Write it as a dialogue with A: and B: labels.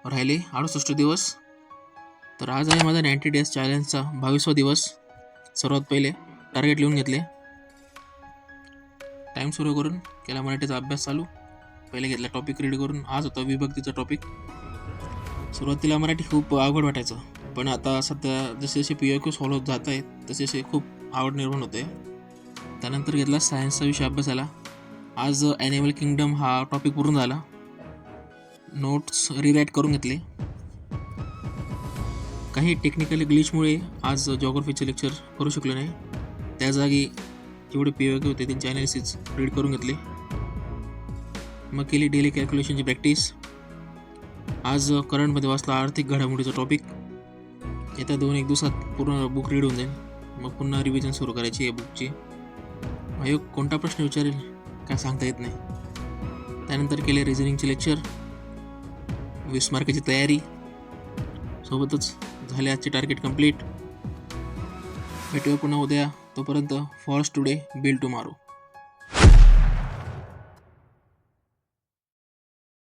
A: राहिले 68 दिवस. तर आज आहे माझा 90 डेज चॅलेंजचा 22वा दिवस. सर्वात पहिले टार्गेट लिहून घेतले, टाईम सुरू करून केला मराठीचा अभ्यास चालू. पहिले घेतला टॉपिक रीड करून. आज होता विभक्तीचा टॉपिक. सुरुवातीला मराठी खूप अवघड वाटायचं, पण आता सध्या जसे जसे PYQ सॉल्व्ह होत जात आहेत तसे तसे खूप आवड निर्माण होते. त्यानंतर घेतला सायन्सचा विषय अभ्यासाला. आज ॲनिमल किंगडम हा टॉपिक पूर्ण झाला. नोट्स रिराईट करून घेतले. काही टेक्निकल ग्लिचमुळे आज जॉग्राफीचे लेक्चर करू शकलो नाही. त्या जागी जेवढे PYQ होते त्यांचे ॲनालिसिस रीड करून घेतले. मग केली डेली कॅल्क्युलेशनची प्रॅक्टिस. आज करंटमध्ये वाचला आर्थिक घडामोडीचा टॉपिक. येत्या 2-1 दिवसात पूर्ण बुक रीड होऊन जाईल. मग पुन्हा रिव्हिजन सुरू करायची आहे बुकची. आयोग कोणता प्रश्न विचारेल काय सांगता येत नाही. त्यानंतर केले रिझनिंगचे लेक्चर, 20 मार्काची तयारी. सोबतच झाले आजचे टार्गेट कंप्लीट. भेटूया पुन्हा उद्या. तोपर्यंत फॉर्स टुडे बिल्ड टुमारो.